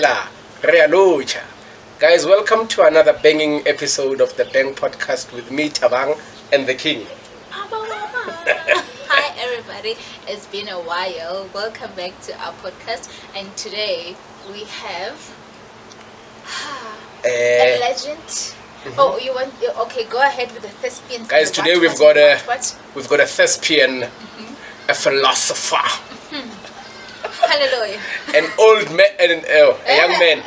Fela, Realocha. Guys, welcome to another banging episode of the Bang Podcast with me, Tabang, and the King. Hi everybody, it's been a while. Welcome back to our podcast, and today we have a legend. Mm-hmm. Oh, you want? Okay, go ahead with the thespian. Guys, today we've got a thespian, a philosopher, hallelujah, an old man,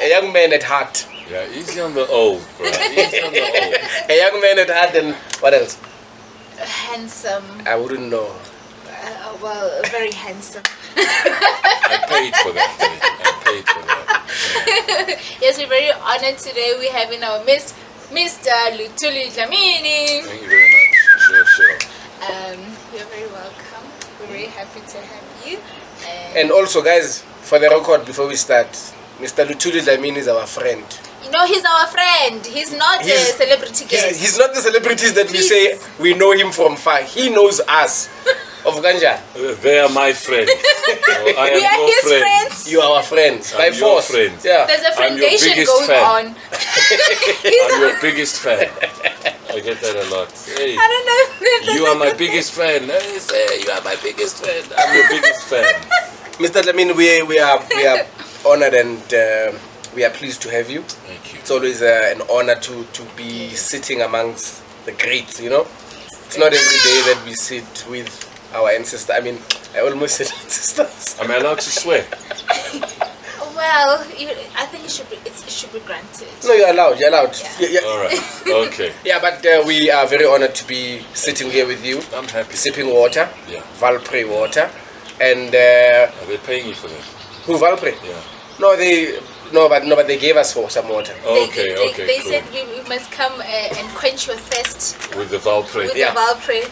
a young man at heart. Yeah, easy on the old, bro. Easy on the old. A young man at heart, and what else? Handsome. I wouldn't know. Well, very handsome. I paid for that. Yeah. Yes, we're very honored today. We have in our midst Mr Luthuli Dlamini. Thank you very much. Sure. You're very welcome. We're very happy to have you. And also, guys, for the record, before we start, Mr. Luthuli Dlamini is our friend. You know, he's our friend. He's not a celebrity guest. He's not the celebrities that we say we know him from far. He knows us. Of Ganja. They are my friends. I am your his friend. friends. You are our friends. By force. Friends. Yeah. There's a friendation going fan. on. I'm your biggest fan. I get that a lot. Hey, I don't know. you are my biggest fan. Hey, say, you are my biggest friend. I'm your biggest fan. Mr. Dlamini, we are honored and we are pleased to have you. Thank you. It's always an honor to be sitting amongst the greats, you know. It's not every day that we sit with our ancestors. I mean, I almost said ancestors. Am I allowed to swear? Well, I think it should be granted. No, you're allowed. You're allowed. Yeah. All right. Okay. Yeah, but we are very honored to be sitting here with you. I'm happy. Sipping water. Yeah. Valpre water. And are they paying you for that? who, Valpre? Yeah. No, but they gave us for some water. Okay. They Cool. said we must come and quench your thirst With the Valpre. with the Valpre.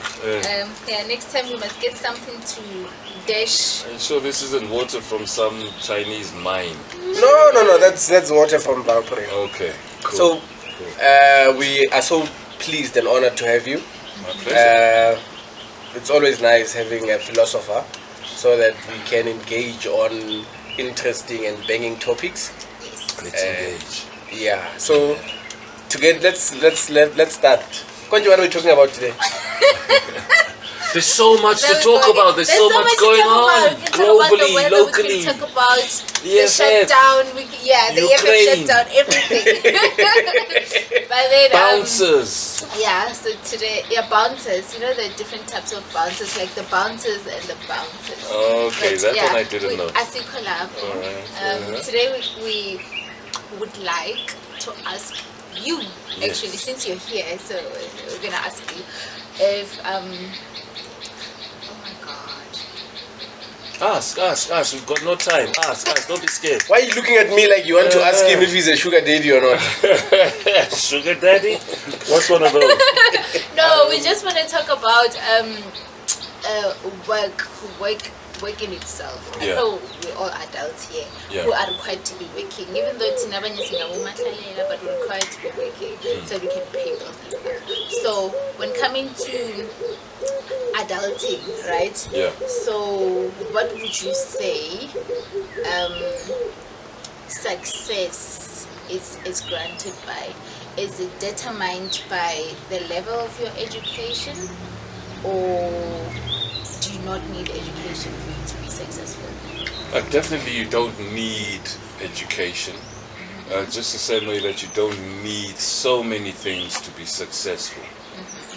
Next time we must get something to dash. Are you sure this isn't water from some Chinese mine? No, that's water from Valpre. Okay. Cool. So, we are so pleased and honored to have you. My pleasure. It's always nice having a philosopher so that we can engage on interesting and banging topics. Let's engage. Yeah. So, let's start. Konji, what are we talking about today? There's so much to talk about. There's so much going on globally, locally. We can talk about The the shutdown. The EFF Ukraine. shutdown, everything. But then, Bouncers. so today, bouncers. You know the different types of bouncers, like the bouncers and the bouncers. Okay, But, that one I didn't know. As you collab. Alright. Today we would like to ask you, actually, since you're here, so we're gonna ask you if oh my god. Ask. We've got no time. Ask. Don't be scared. Why are you looking at me like you want to ask him if he's a sugar daddy or not? Sugar daddy? What's one of those? No, we just want to talk about work in itself. I Yeah. know we're all adults here who are required to be working, even though it's never but we're required to be working so we can pay bills and stuff. So when coming to adulting, right? Yeah. So what would you say success is granted by? Is it determined by the level of your education, or do you not need education for you to be successful? Definitely you don't need education. Just the same way that you don't need so many things to be successful.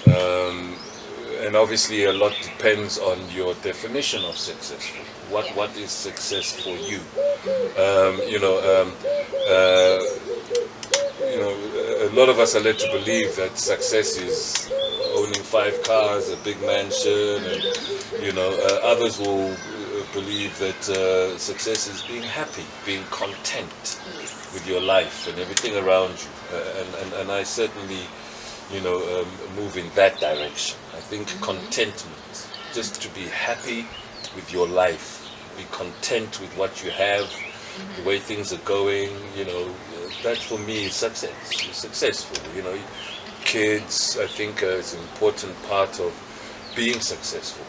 And obviously a lot depends on your definition of successful. What is success for you? A lot of us are led to believe that success is owning 5 cars, a big mansion, and others will believe that success is being happy, being content with your life and everything around you. And I certainly, move in that direction. I think contentment, just to be happy with your life, be content with what you have, the way things are going, that for me is success. You're successful, Kids, I think, is an important part of being successful.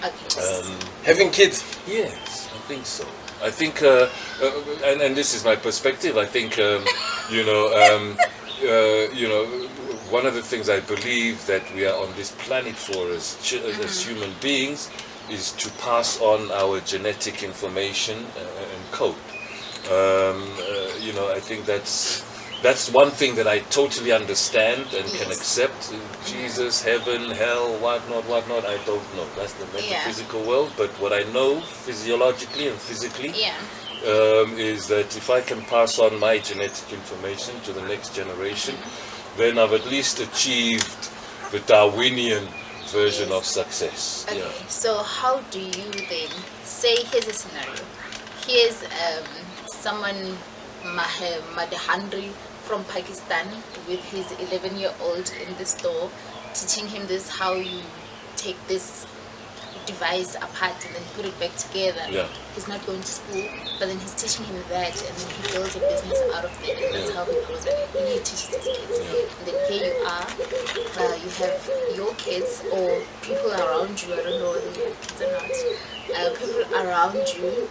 Okay. Having kids? Yes, I think so. I think, and this is my perspective. I think, one of the things I believe that we are on this planet for as human beings is to pass on our genetic information and code. I think that's one thing that I totally understand and can accept. Jesus, heaven, hell, whatnot, I don't know. That's the metaphysical world. But what I know physiologically and physically is that if I can pass on my genetic information to the next generation, then I've at least achieved the Darwinian version of success. Okay, so how do you then say, here's a scenario. Here's someone, Madhandri from Pakistan, with his 11-year-old in the store, teaching him this, how you take this device apart and then put it back together. He's not going to school, but then he's teaching him that, and then he builds a business out of that, and that's how he grows it. He teaches his kids. And then here you are, you have your kids or people around you, I don't know whether you have kids or not, people around you,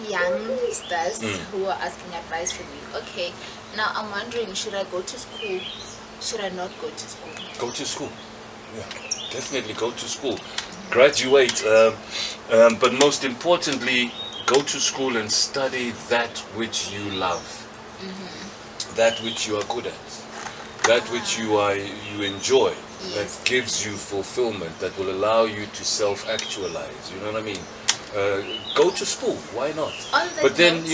youngsters who are asking advice from you. Okay, now I'm wondering, should I go to school? Should I not go to school? Go to school. Definitely go to school. Graduate, but most importantly, go to school and study that which you love, that which you are good at, that which you enjoy, that gives you fulfillment, that will allow you to self-actualize. You know what I mean? Go to school. Why not? But then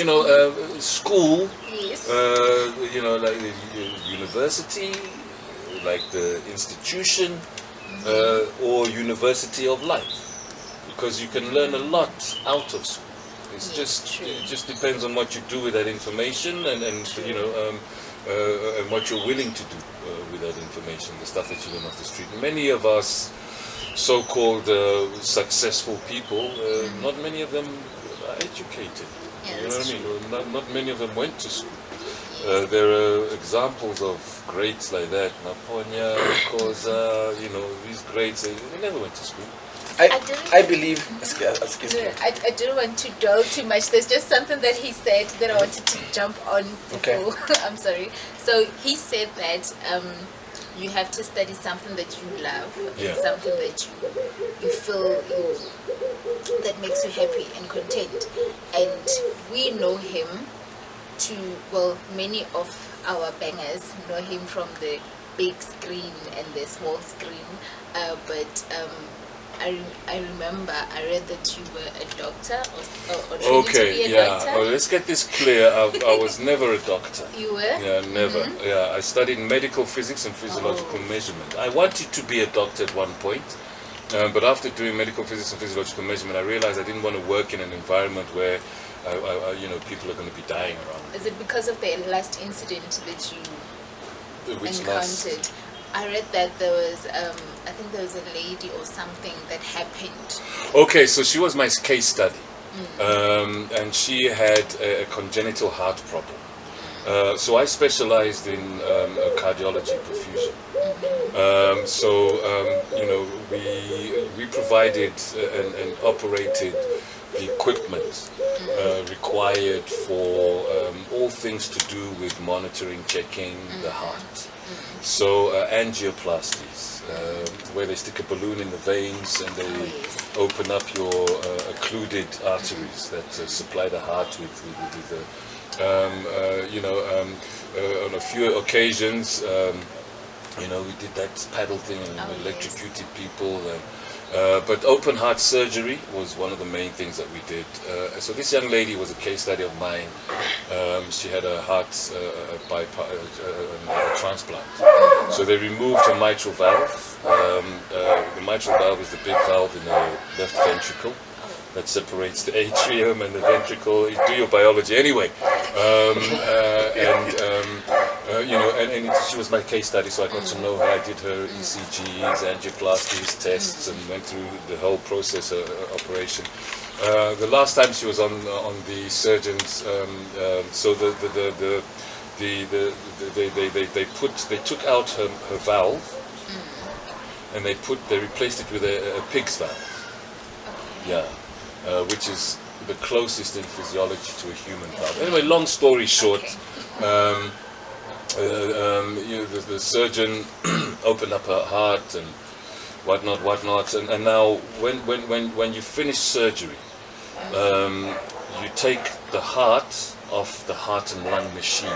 school, like the university, like the institution. Or university of life, because you can learn a lot out of school. It just depends on what you do with that information and what you're willing to do with that information, the stuff that you learn off the street. Many of us so-called successful people, not many of them are educated. You know what I mean? Not many of them went to school. There are examples of greats like that, Naponia, Koza, these greats, they never went to school. I believe, excuse me. I didn't want to dwell too much. There's just something that he said that I wanted to jump on before. I'm sorry. So he said that you have to study something that you love, and something that you feel that makes you happy and content. And we know him many of our bangers know him from the big screen and the small screen, but I remember I read that you were a doctor or trained to be a doctor. Well, let's get this clear. I was never a doctor. You were? Yeah, never. I studied medical physics and physiological measurement. I wanted to be a doctor at one point, but after doing medical physics and physiological measurement, I realized I didn't want to work in an environment where people are going to be dying around. Is it because of the last incident that you encountered? I read that there was, I think there was a lady or something that happened. Okay, so she was my case study, and she had a congenital heart problem. So I specialized in cardiology perfusion. We provided and operated the equipment required for all things to do with monitoring, checking the heart. So angioplasties, where they stick a balloon in the veins and they open up your occluded arteries that supply the heart with on a few occasions, we did that paddle thing and electrocuted people. But open heart surgery was one of the main things that we did. So this young lady was a case study of mine. She had a heart transplant. So they removed her mitral valve. The mitral valve is the big valve in the left ventricle that separates the atrium and the ventricle. You do your biology anyway. And she was my case study, so I got to know her. I did her ECGs, angioplasties, tests, and went through the whole process of operation. The last time she was on the surgeons, so they took out her valve, and they replaced it with a pig's valve. Yeah, which is the closest in physiology to a human valve. Anyway, long story short, the surgeon opened up her heart and whatnot, and now when you finish surgery, you take the heart off the heart and lung machine.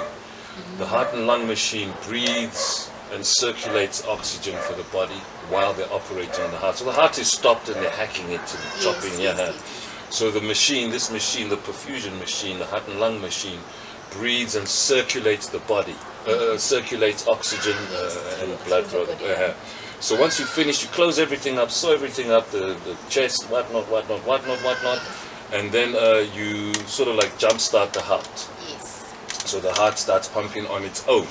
The heart and lung machine breathes and circulates oxygen for the body while they're operating on the heart. So the heart is stopped and they're hacking it and chopping. Yes. So the machine, the perfusion machine, the heart and lung machine, breathes and circulates the body, circulates oxygen and blood. So once you finish, you close everything up, sew everything up, the chest, whatnot, and then you sort of like jumpstart the heart. Yes. So the heart starts pumping on its own.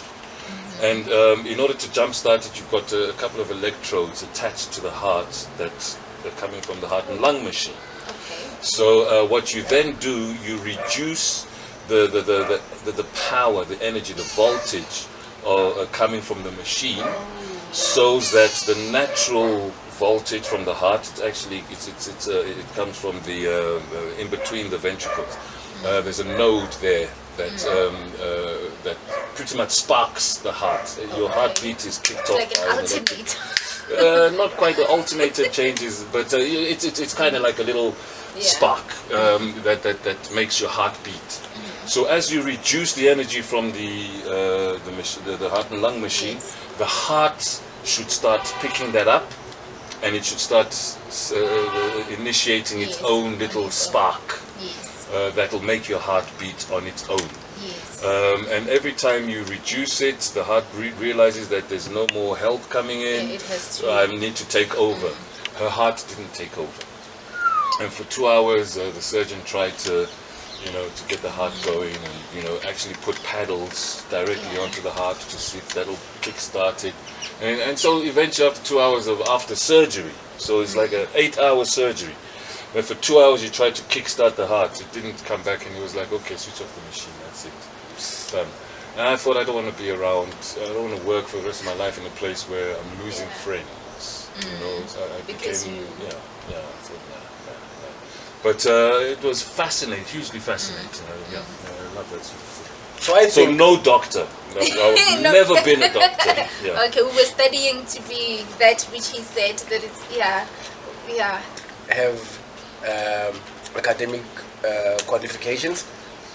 And in order to jumpstart it, you've got a couple of electrodes attached to the heart that are coming from the heart and lung machine. Okay. So what you then do, you reduce the power, the energy, the voltage coming from the machine, so that the natural voltage from the heart, it comes from the in between the ventricles. There's a node there that pretty much sparks the heart. Your heartbeat is kicked off. Like an alternator. Not quite the alternator changes, but it's kind of like a little spark that makes your heart beat. So as you reduce the energy from the heart and lung machine, the heart should start picking that up, and it should start initiating its own little spark that'll make your heart beat on its own. And every time you reduce it, the heart realizes that there's no more help coming in, it has so I need to take over. Her heart didn't take over. And for 2 hours, the surgeon tried to get the heart going, and actually put paddles directly onto the heart to see if that'll kickstart it. And so eventually, after 2 hours of after surgery, so it's like an 8-hour surgery. But for 2 hours, you tried to kickstart the heart. It didn't come back, and he was like, "Okay, switch off the machine. That's it. It's done." And I thought, I don't want to be around. I don't want to work for the rest of my life in a place where I'm losing friends. So I became, I thought, nah. But it was fascinating, hugely fascinating. I love that sort of thing. So no doctor. No, I've never been a doctor. Okay, we were studying to be that which he said. That is, have academic qualifications.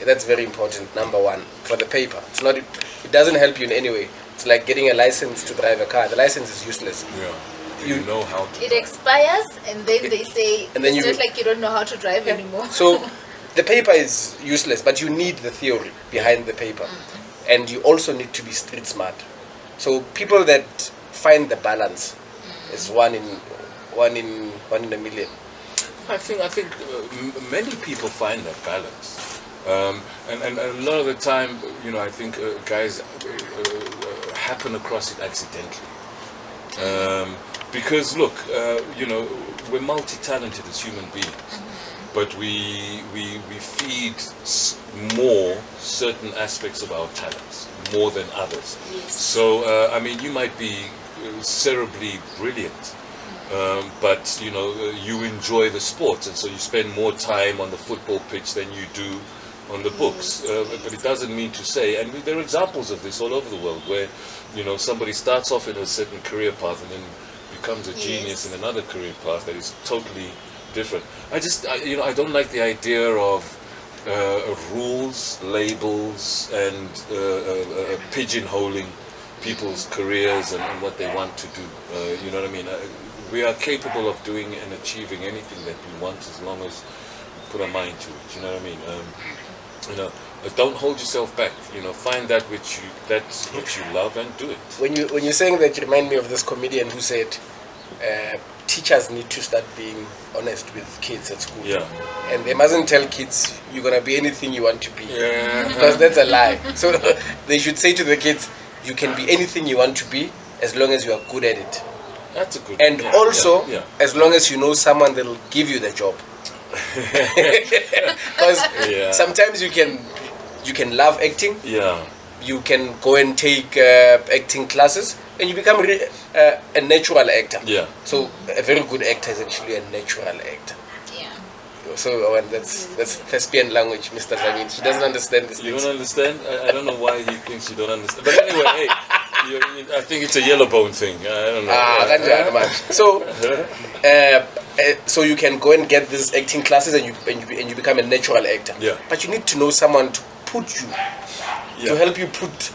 That's very important. Number one, for the paper. It doesn't help you in any way. It's like getting a license to drive a car. The license is useless. You know how to. It expires, and then they say and then it's not like you don't know how to drive anymore. So the paper is useless, but you need the theory behind the paper, and you also need to be street smart. So people that find the balance is one in a million. I think many people find that balance, and a lot of the time, I think guys happen across it accidentally. Because look, we're multi-talented as human beings, but we feed more certain aspects of our talents more than others. So you might be cerebrally brilliant, but you enjoy the sport, and so you spend more time on the football pitch than you do on the books. But it doesn't mean to say, and there are examples of this all over the world, where somebody starts off in a certain career path and then becomes a genius in another career path that is totally different. I don't like the idea of rules, labels, and pigeonholing people's careers and what they want to do. You know what I mean? We are capable of doing and achieving anything that we want as long as we put our mind to it. You know what I mean? Don't hold yourself back. Find that which you love and do it. When you're saying that, you remind me of this comedian who said, teachers need to start being honest with kids at school. And they mustn't tell kids you're gonna be anything you want to be, because that's a lie. So they should say to the kids, you can be anything you want to be as long as you are good at it. That's a good. And also, as long as you know someone that will give you the job. Because sometimes you can love acting. You can go and take acting classes, and you become a natural actor. So a very good actor is actually a natural actor. So that's thespian language, Mr. Dlamini. She doesn't understand this. You don't understand? I don't know why he thinks you don't understand. But anyway, hey, I think it's a yellow bone thing. I don't know. So you can go and get these acting classes and you become a natural actor. Yeah. But you need to know someone to put you, to help you put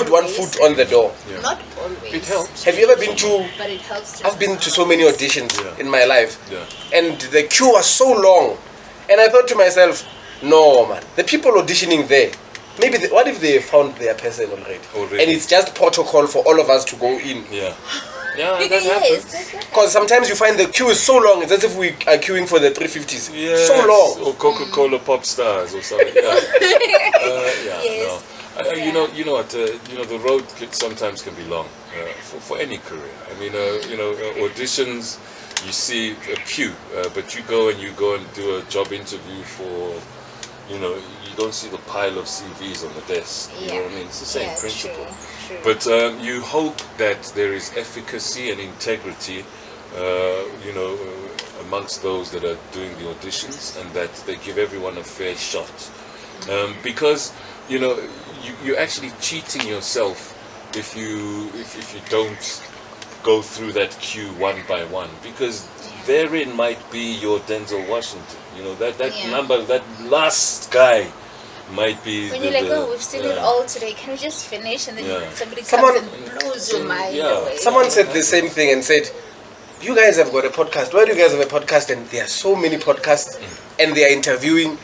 one foot on the door. Yeah. Not always. It helps. Have you ever been to? But it helps. I've been to so many auditions in my life, and the queue was so long, and I thought to myself, no man, the people auditioning there, maybe what if they found their person already? And it's just protocol for all of us to go in. Yeah, that happens. Because sometimes you find the queue is so long, it's as if we are queuing for the 350s. Yes. So long. Or Coca-Cola pop stars or something. Yes. No. You know what? The road sometimes can be long for any career. I mean, auditions, you see a queue, but you go and do a job interview for, you don't see the pile of CVs on the desk. You know what I mean? It's the same principle. True. But you hope that there is efficacy and integrity, amongst those that are doing the auditions, and that they give everyone a fair shot. Because you're actually cheating yourself if you don't go through that queue one by one, because therein might be your Denzel Washington. That number, that last guy might be. When you're like, we've seen it all today, can we just finish? And then somebody comes and blows your mind away. Someone said the same thing and said, you guys have got a podcast. Why do you guys have a podcast? And there are so many podcasts, and they are interviewing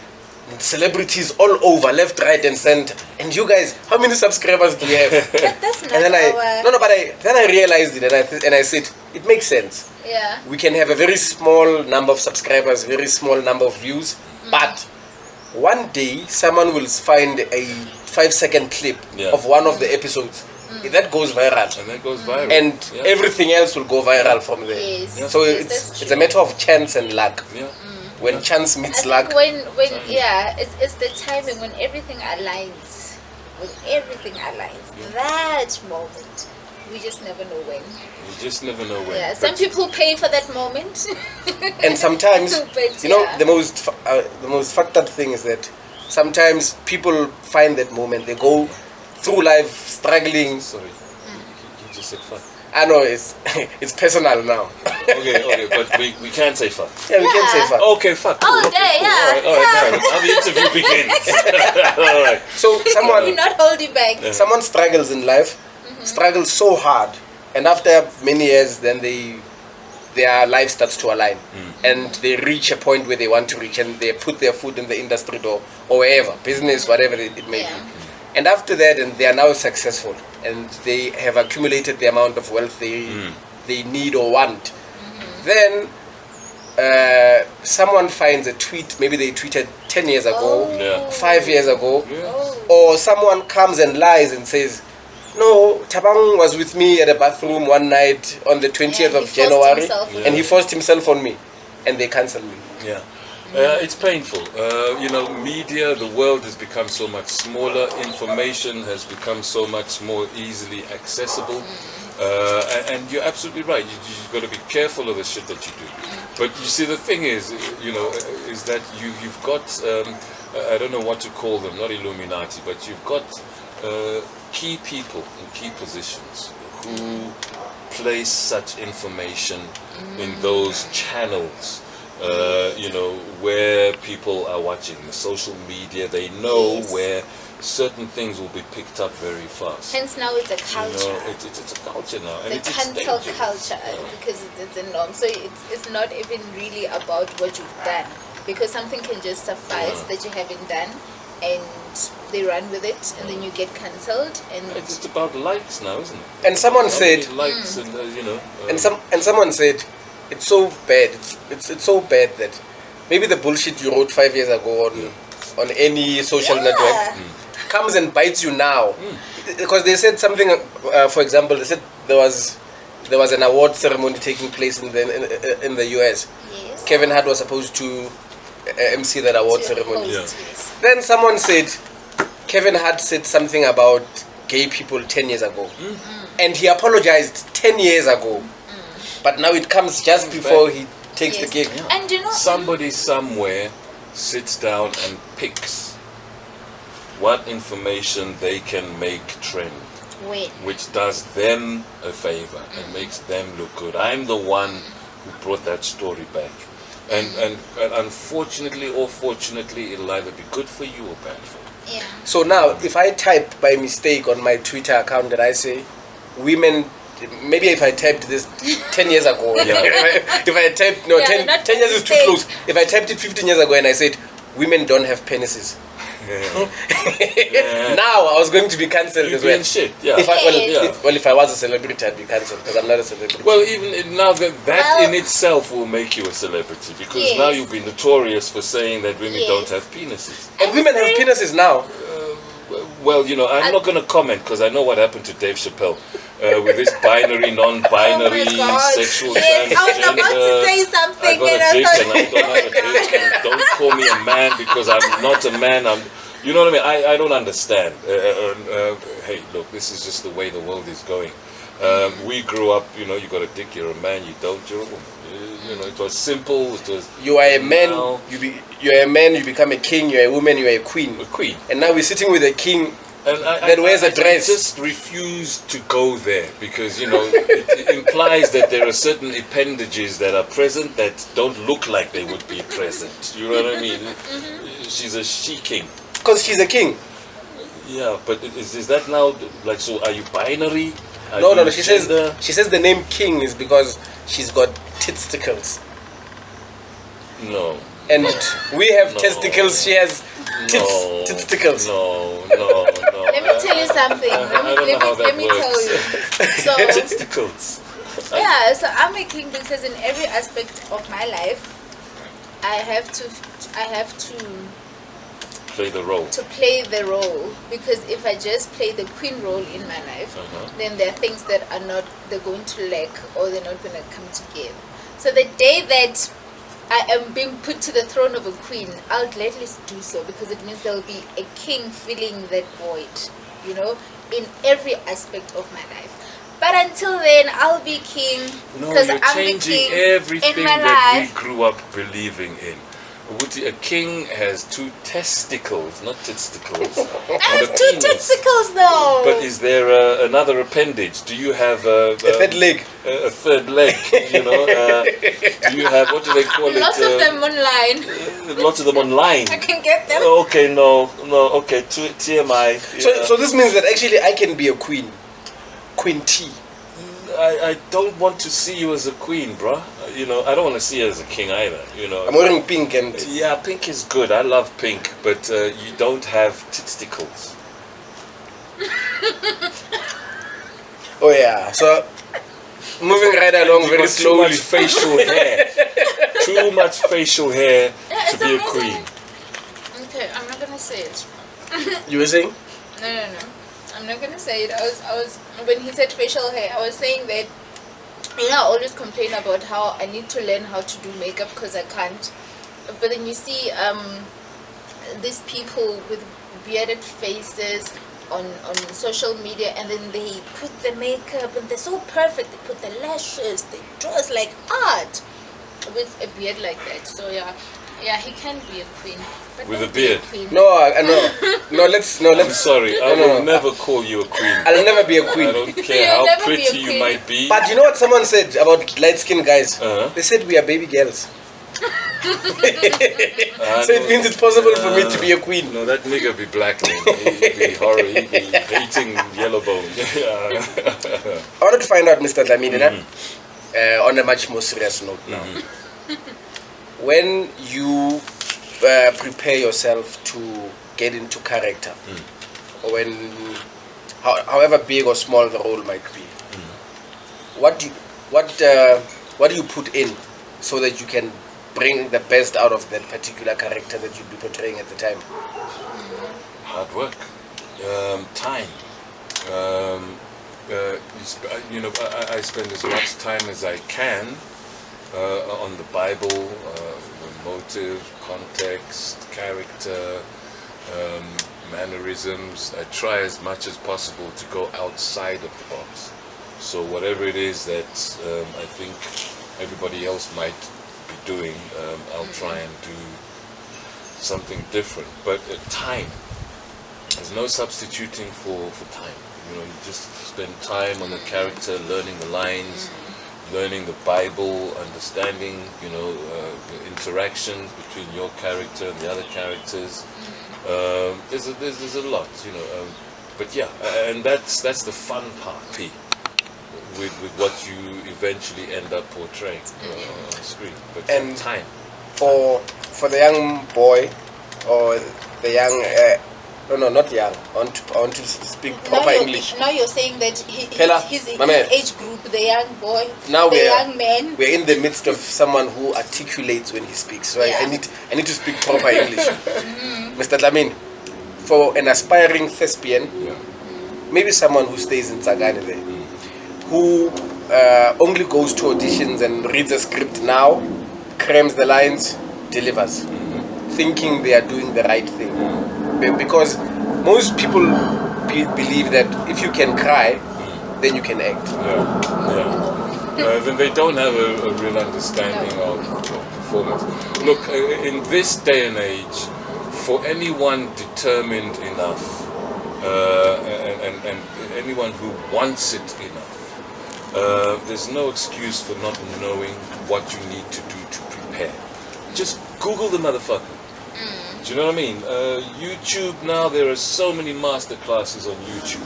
celebrities all over, left, right, and center. And you guys, how many subscribers do you have? That's not and then I realized it, and I said, it makes sense. Yeah. We can have a very small number of subscribers, very small number of views, but one day someone will find a 5-second clip of one of the episodes. That goes viral. And that goes viral. And everything else will go viral from there. Yes. So it's a matter of chance and luck. Yeah. When chance meets luck. When it's the timing when everything aligns. When everything aligns. That moment. We just never know when. You just never know when. Yeah, some people pay for that moment. And sometimes, the most fucked up thing is that sometimes people find that moment. They go through life struggling. Sorry, you just said fuck. I know it's personal now. Okay, but we can't say fuck. Yeah, we can say fuck. Okay, fuck. Oh, okay, cool. All right. Now the interview begins. All right. So someone will not hold you back. Someone struggles in life, struggles so hard, and after many years, then their life starts to align, and they reach a point where they want to reach, and they put their foot in the industry door or wherever, business, whatever it may be. And after that, and they are now successful, and they have accumulated the amount of wealth they need or want. Then someone finds a tweet, maybe they tweeted 10 years ago, 5 years ago, or someone comes and lies and says, no, Tabang was with me at a bathroom one night on the 20th of January, and he forced himself on me, and they cancelled me. Yeah. It's painful. Media, the world has become so much smaller. Information has become so much more easily accessible. And you're absolutely right. You've got to be careful of the shit that you do. But you see, the thing is, is that you've got, I don't know what to call them, not Illuminati, but you've got key people in key positions who place such information in those channels. Where people are watching the social media, they know where certain things will be picked up very fast. Hence now it's a culture. It's a culture now. And it's a cancel culture because it's a norm. So it's not even really about what you've done, because something can just suffice that you haven't done, and they run with it, and then you get cancelled. And it's about likes now, isn't it? And someone said likes, and someone said, it's so bad. It's so bad that maybe the bullshit you wrote 5 years ago on any social network comes and bites you now. Because they said something. For example, they said there was an award ceremony taking place in the US. Yes. Kevin Hart was supposed to MC that award ceremony. Yes. Then someone said Kevin Hart said something about gay people 10 years ago, and he apologized 10 years ago. But now it comes just before he takes the cake. Yeah. And you know, somebody somewhere sits down and picks what information they can make trend, which does them a favor and makes them look good. I'm the one who brought that story back. And unfortunately or fortunately, it'll either be good for you or bad for you. yeah. So now, if I type by mistake on my Twitter account that I say, women, maybe if I typed this 10 years ago, if I typed, no, 10 years is too close. If I typed it 15 years ago and I said, women don't have penises. Now I was going to be cancelled as well. Shit, yeah. If I was a celebrity, I'd be cancelled because I'm not a celebrity. Well, even now that in itself will make you a celebrity, because now you'll be notorious for saying that women don't have penises. And women have penises now. Well, you know, I'm not going to comment because I know what happened to Dave Chappelle with this binary, non-binary, sexual transgender. I was about to say something. I got a dick and I don't have a dick. And don't call me a man because I'm not a man. You know what I mean? I don't understand. Hey, look, this is just the way the world is going. We grew up, you know, you got a dick, you're a man. You don't, you're a woman. You know, it was simple. It was. You are a man. You're a man. You become a king. You're a woman. You're a queen. A queen. And now we're sitting with a king and that wears a dress. I just refuse to go there because, you know, it implies that there are certain appendages that are present that don't look like they would be present. You know what I mean? She's a she-king. Because she's a king. Yeah, but is that now like, so are you binary? No. She says the name king is because she's got testicles. No. And we have testicles. She has testicles. No. Let me tell you something. Let me tell you. So testicles. Yeah, so I'm a king because in every aspect of my life, I have to play the role. Because if I just play the queen role in my life, then there are things that they're going to lack or they're not going to come together. So the day that I am being put to the throne of a queen, I'll gladly do so because it means there'll be a king filling that void, you know, in every aspect of my life. But until then, I'll be king because I'm the king everything in my that life. we grew up believing in. A king has two testicles, not testicles. I have two testicles though. But is there another appendage? Do you have a third leg? A third leg, you know? Do you have, what do they call it? Lots of them online. Lots of them online. I can get them. Okay, no, okay, TMI. Yeah. So this means that actually I can be a queen. Queen T. I don't want to see you as a queen, bruh. You know, I don't want to see you as a king either. You know, I'm wearing pink and yeah, pink is good. I love pink, but you don't have testicles. Oh yeah. So moving right along very slowly. Too much facial hair. Too much facial hair to be a queen. Okay, I'm not gonna say it. You were saying? No. I'm not gonna say it. I was when he said facial hair, I was saying that, you know, I always complain about how I need to learn how to do makeup because I can't. But then you see these people with bearded faces on social media, and then they put the makeup and they're so perfect. They put the lashes, they dress like art with a beard like that. So yeah, he can be a queen. But with a beard? No, let's. I'm sorry, I will never call you a queen. I'll never be a queen. I don't care how pretty you might be. But you know what someone said about light-skinned guys? They said we are baby girls. So it means it's possible for me to be a queen. No, that nigga be blackening. He'd be horror. He'd be hating yellow bone. I wanted to find out, Mr. Dlamini, on a much more serious note now. When you prepare yourself to get into character, or when, however big or small the role might be, what do you put in so that you can bring the best out of that particular character that you'd be portraying at the time? Hard work, time. You know, I spend as much time as I can on the Bible, the motive, context, character, mannerisms. I try as much as possible to go outside of the box. So whatever it is that I think everybody else might be doing, I'll try and do something different. But time, there's no substituting for time. You know, you just spend time on the character, learning the lines, learning the Bible, understanding, you know, the interactions between your character and the other characters. There's a lot, you know. But yeah, and that's the fun part, with what you eventually end up portraying on screen. But and time. For the young boy or the young no, not young. I want to speak proper English. Now you're saying that his age group, the young boy, now the young man. We're in the midst of someone who articulates when he speaks. So I need to speak proper English. Mr. Dlamini, for an aspiring thespian, maybe someone who stays in Tsagani there, who only goes to auditions and reads a script now, crams the lines, delivers, thinking they are doing the right thing. Because most people believe that if you can cry, then you can act. Then they don't have a real understanding of performance. Look, in this day and age, for anyone determined enough, and anyone who wants it enough, there's no excuse for not knowing what you need to do to prepare. Just Google the motherfucker. Do you know what I mean? YouTube now, there are so many master classes on YouTube,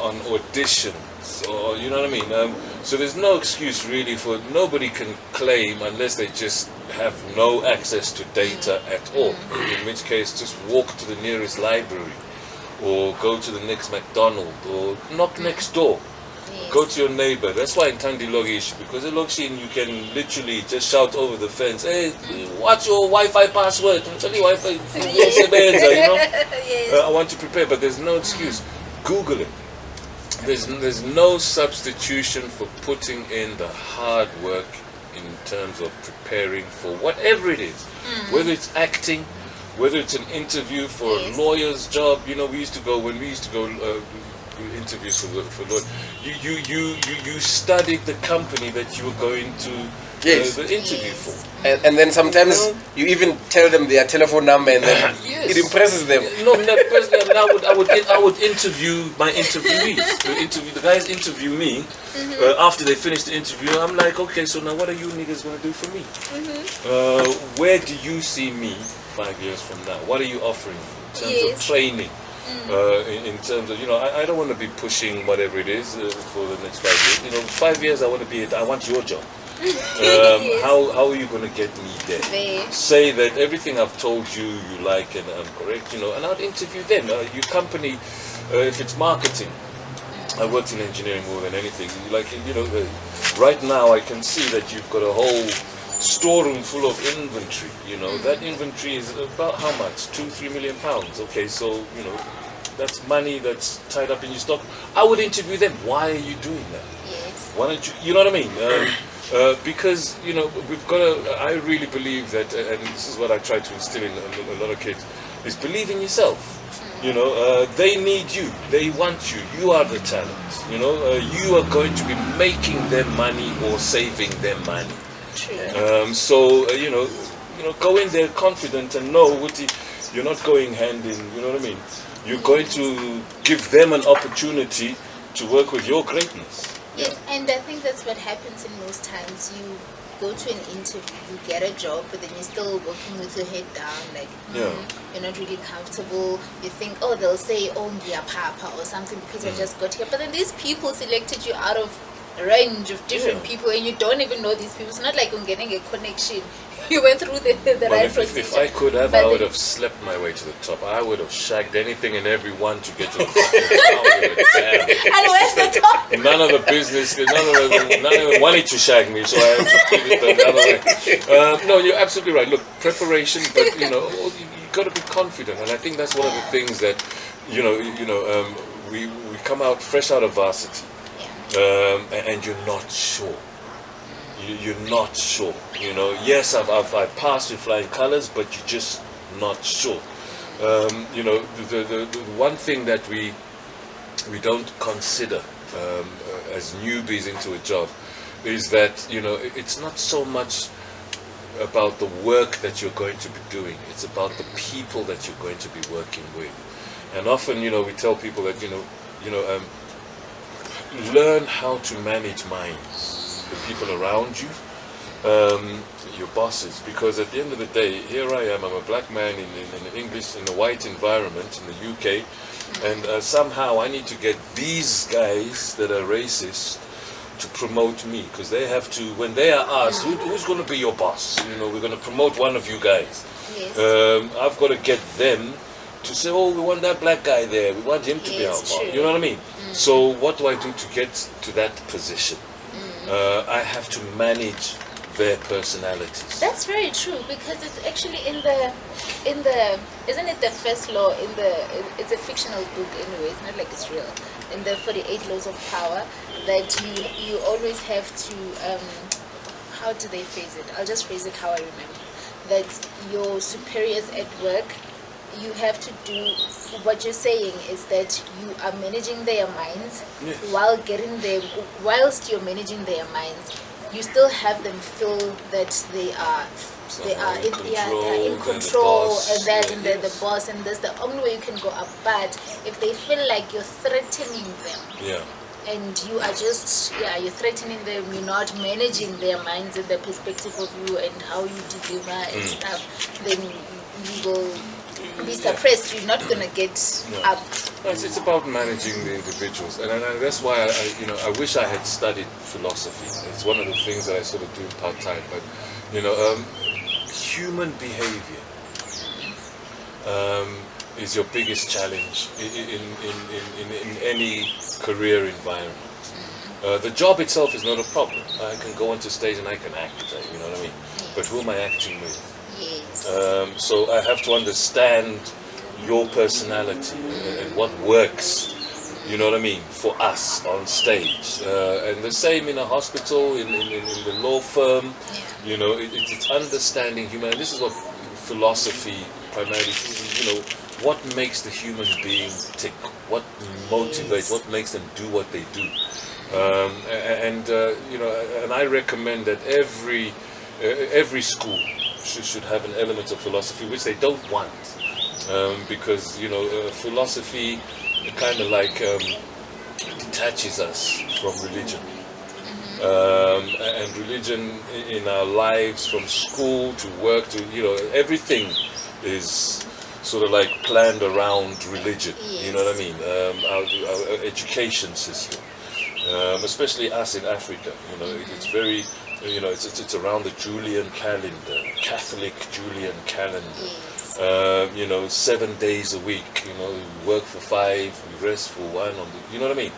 on auditions, or you know what I mean? So there's no excuse really for, nobody can claim unless they just have no access to data at all, in which case just walk to the nearest library, or go to the next McDonald's, or knock next door. Go to your neighbor. That's why in Tandi Logish, because in Logishin you can literally just shout over the fence, hey, what's your Wi-Fi password? Wi-Fi, you know? I want to prepare, but there's no excuse. Google it. There's no substitution for putting in the hard work in terms of preparing for whatever it is. Whether it's acting, whether it's an interview for a lawyer's job. You know, when we used to go interviews for lawyers. You studied the company that you were going to the interview for. And then sometimes you even tell them their telephone number, and then it impresses them. No, personally, I would interview my interviewees. The guys interview me after they finish the interview. I'm like, okay, so now what are you niggas gonna do for me? Where do you see me 5 years from now? What are you offering in terms of training? In terms of, you know, I don't want to be pushing whatever it is for the next 5 years. You know, 5 years I want your job. How are you going to get me there? Say that everything I've told you you like and I'm correct, you know, and I'll interview them. Your company, if it's marketing, I worked in engineering more than anything. Like, you know, right now I can see that you've got a whole storeroom full of inventory. You know, that inventory is about how much? 2-3 million pounds. Okay, so you know, that's money that's tied up in your stock. I would interview them. Why are you doing that? Yes. Why don't you? You know what I mean? Because you know, we've got to. I really believe that, and this is what I try to instill in a lot of kids: is believe in yourself. You know, they need you. They want you. You are the talent. You know, you are going to be making them money or saving them money. So you know, go in there confident and know you're not going hand in. You know what I mean? You're going to give them an opportunity to work with your greatness. Yes, and I think that's what happens in most times. You go to an interview, you get a job, but then you're still working with your head down, like you're not really comfortable. You think, oh, they'll say, oh, Ndia Papa or something because I just got here. But then these people selected you out of a range of different people, and you don't even know these people. It's not like you're getting a connection. You went through the right procedure. If I could have, I would have slept my way to the top. I would have shagged anything and everyone to get to the top. And where's the top? None of the business, none of them wanted to shag me, so I had to keep it the other way. No, you're absolutely right. Look, preparation, but you know, you've got to be confident, and I think that's one of the things that, we come out fresh out of varsity, and you're not sure. You're not sure, you know. Yes, I've passed with flying colors, but you're just not sure. You know, the one thing that we don't consider as newbies into a job is that, you know, it's not so much about the work that you're going to be doing. It's about the people that you're going to be working with. And often, we tell people that, learn how to manage minds, the people around you, your bosses, because at the end of the day, here I am, I'm a black man in a white environment in the UK, and somehow I need to get these guys that are racist to promote me, because they have to, when they are asked, who's going to be your boss? We're going to promote one of you guys. Yes. I've got to get them to say, oh, we want that black guy there, we want him to be our boss. You know what I mean? So what do I do to get to that position? I have to manage their personalities. That's very true, because it's actually in the isn't it the first law it's a fictional book anyway, it's not like it's real, in the 48 laws of power, that you always have to how do they phrase it? I'll just phrase it how I remember. That your superiors at work, you have to do, what you're saying is that you are managing their minds, yes, whilst you're managing their minds, you still have them feel that they are in control, and that, and they're the boss, and that's the only way you can go up. But if they feel like you're threatening them, and you are just you're threatening them, you're not managing their minds and the perspective of you and how you deliver and stuff, then you will be suppressed. You're not gonna get up. No, it's about managing the individuals, and that's why I wish I had studied philosophy. It's one of the things that I sort of do part time. But human behavior is your biggest challenge in any career environment. The job itself is not a problem. I can go onto stage and I can act. You know what I mean? Yes. But who am I acting with? Yes. So I have to understand your personality and what works, you know what I mean, for us on stage. And the same in a hospital, in the law firm, it's understanding human. And this is what philosophy primarily, what makes the human being tick, what motivates, what makes them do what they do. And I recommend that every school should have an element of philosophy, which they don't want, because philosophy kind of like detaches us from religion, and religion in our lives, from school to work to everything is sort of like planned around religion. Yes. You know what I mean? Our education system, especially us in Africa, it's very. It's around the Julian calendar, Catholic Julian calendar. Yes. 7 days a week. We work for 5, we rest for 1. You know what I mean?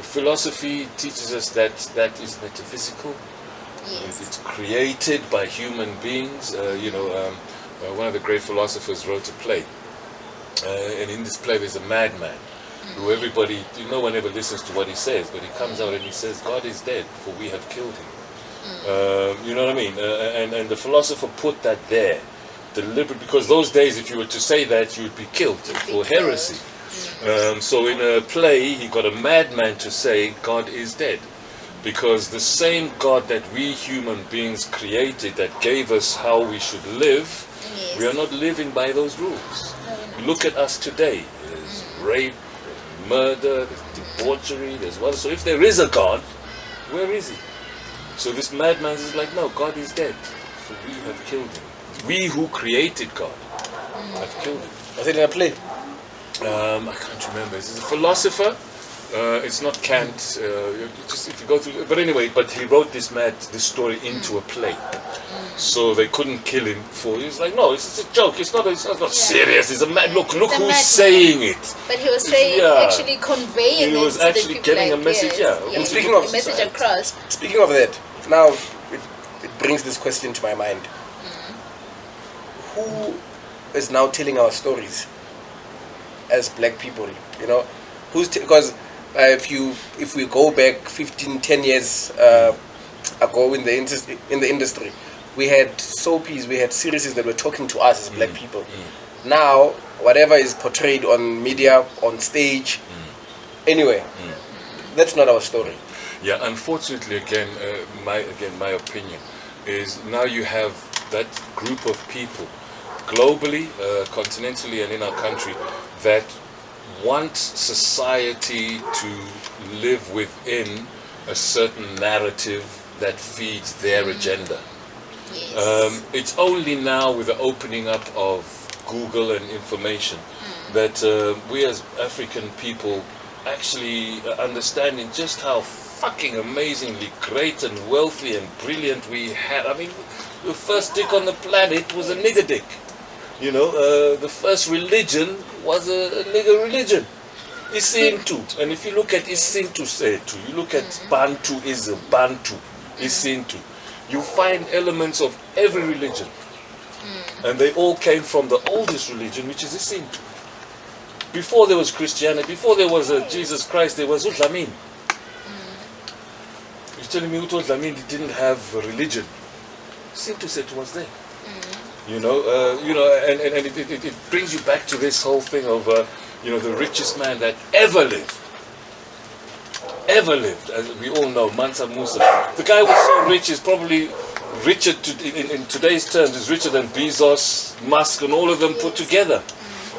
Philosophy teaches us that is metaphysical. Yes. It's created by human beings. One of the great philosophers wrote a play, and in this play there's a madman who everybody, no one ever listens to what he says, but he comes out and he says, God is dead, for we have killed him. You know what I mean? And the philosopher put that there, deliberate, because those days, if you were to say that, you would be killed for heresy. So in a play, he got a madman to say, God is dead. Because the same God that we human beings created, that gave us how we should live, Yes. we are not living by those rules. Look at us today. There's rape, murder, there's debauchery, there's what. So if there is a God, where is he? So this madman is like, no, God is dead, for we have killed him. We who created God have killed him. Was it in a play? I can't remember. It's a philosopher. It's not Kant. Just if you go through, but anyway, but he wrote this story into a play, so they couldn't kill him for. He's like, no, it's a joke. It's not serious. It's a mad. Look who's saying it. But he was actually conveying. He was it actually to the people, getting a message. Yes. Speaking of message across. Speaking of that, now it brings this question to my mind: who is now telling our stories as black people? Who's because if we go back 10 years ago in the industry, we had soapies, we had series that were talking to us as black people. Now, whatever is portrayed on media, on stage, anyway, that's not our story. Yeah, unfortunately, again, my opinion, is now you have that group of people globally, continentally, and in our country that want society to live within a certain narrative that feeds their agenda. Yes. It's only now with the opening up of Google and information that we as African people actually understanding just how fucking amazingly great and wealthy and brilliant we have. I mean, the first dick on the planet was a nigger dick. You know, the first religion was a nigger religion. Isintu. And if you look at Isintu Setu, you look at Bantuism, Bantu, Isintu, you find elements of every religion. And they all came from the oldest religion, which is Isintu. Before there was Christianity, before there was Jesus Christ, there was Dlamini. You're telling me Dlamini didn't have a religion? Isintu Setu was there. You know, and it brings you back to this whole thing of, you know, the richest man that ever lived, as we all know, Mansa Musa. The guy was so rich, is probably richer, in today's terms, is richer than Bezos, Musk, and all of them put together.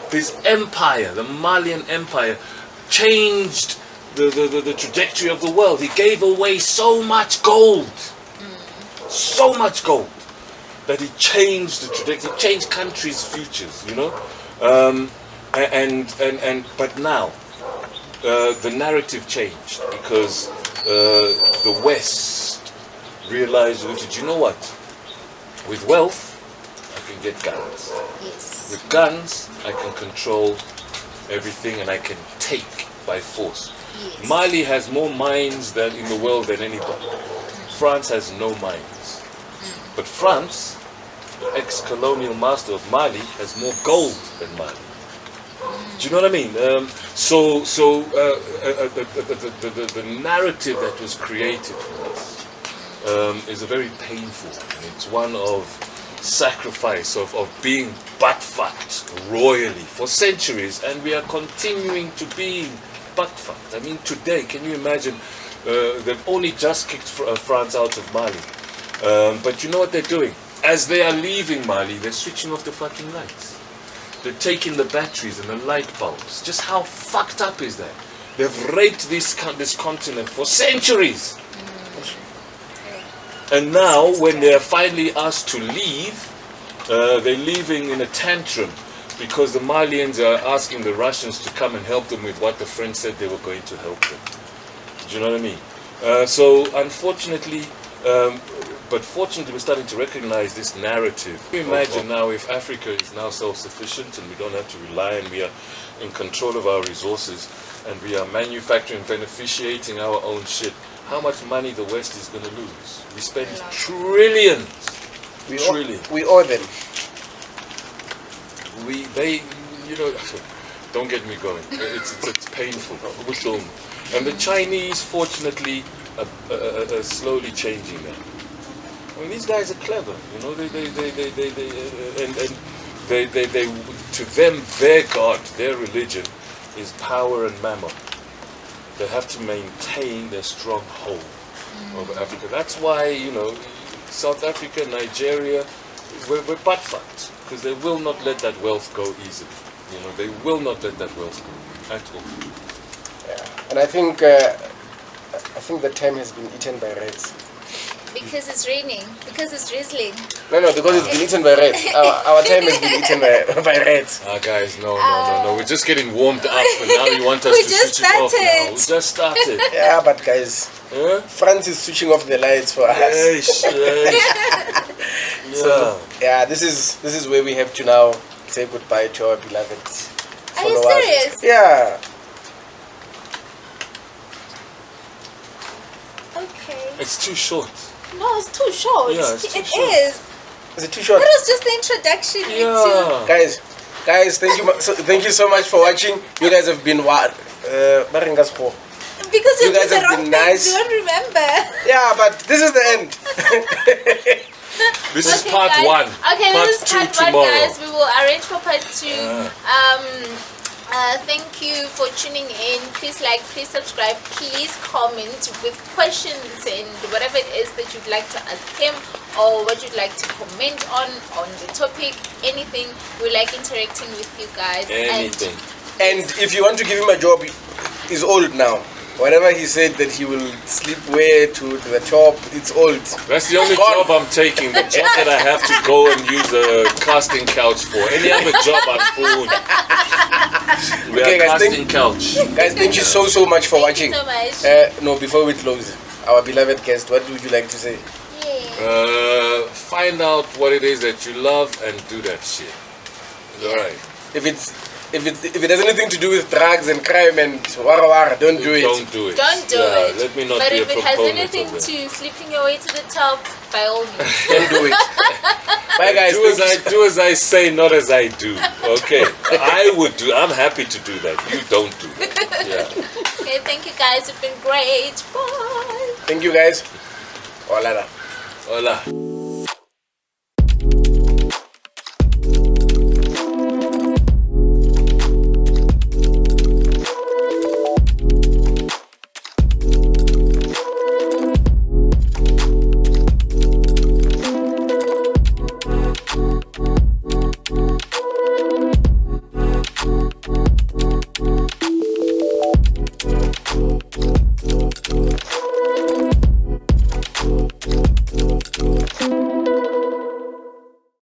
This empire, the Malian empire, changed the trajectory of the world. He gave away so much gold, that he changed the trajectory, changed countries' futures, you know. But now the narrative changed because the West realized, did you know what? With wealth, I can get guns. Yes. With guns, I can control everything and I can take by force. Yes. Mali has more mines than in the world than anybody. France has no mines. But France, the ex-colonial master of Mali, has more gold than Mali. Do you know what I mean? The narrative that was created for us is a very painful one. It's one of sacrifice, of being butt-fucked royally for centuries, and we are continuing to be butt-fucked. I mean, today, can you imagine, they've only just kicked France out of Mali. But you know what they're doing? As they are leaving Mali, they're switching off the fucking lights. They're taking the batteries and the light bulbs. Just how fucked up is that? They've raped this continent for centuries. And now, when they're finally asked to leave, they're leaving in a tantrum because the Malians are asking the Russians to come and help them with what the French said they were going to help them. Do you know what I mean? So, unfortunately, but fortunately, we're starting to recognize this narrative. Can you imagine now if Africa is now self-sufficient and we don't have to rely and we are in control of our resources and we are manufacturing, beneficiating our own shit, how much money the West is going to lose? We spend trillions. We owe them. They, you know, don't get me going. It's painful. And the Chinese, fortunately, are slowly changing that. I mean, these guys are clever, you know. They to them, their God, their religion, is power and mammon. They have to maintain their stronghold over Africa. That's why, you know, South Africa, Nigeria, we're butt fucked because they will not let that wealth go easily. You know, they will not let that wealth go at all. Yeah, and I think the time has been eaten by rats. Because it's raining. Because it's drizzling. No, because it's been eaten by rats. Our time has been eaten by rats. Guys, no. We're just getting warmed up, and now you want us to switch it off now. We just started. Yeah, but guys, France is switching off the lights for us. So, yeah, this is where we have to now say goodbye to our beloved followers. Are you serious? Yeah. Okay. It's too short. No, it's too short. Yeah, it's too short. Is it too short? That was just the introduction. Yeah. Guys, thank you so much for watching. You guys have been Because you guys have been nice. You don't remember. Yeah, but this is the end. This is part guys. one. Okay, part this is part one, tomorrow. guys. We will arrange for part two. Thank you for tuning in. Please like, please subscribe, please comment with questions and whatever it is that you'd like to ask him or what you'd like to comment on the topic, anything. We like interacting with you guys. Anything. And if you want to give him a job, he's old now. Whatever he said that he will sleep way to the top, it's old. That's the only job I'm taking. The job that I have to go and use a casting couch for. Any other job I'm full. We are guys, casting couch. Guys, thank you so much for Thank watching. you so much. No, before we close, our beloved guest, what would you like to say? Find out what it is that you love and do that shit. Alright. If it has anything to do with drugs and crime and wara, don't do it. Don't do it. Don't do it. Let me not but be a if it has proponent anything of that. to sleeping your way to the top, by all means. Don't do it. Bye guys. Do as I say, not as I do. Okay. I would do. I'm happy to do that. You don't do that. Yeah. Okay, thank you guys. You've been great. Bye. Thank you guys. Hola. Hola.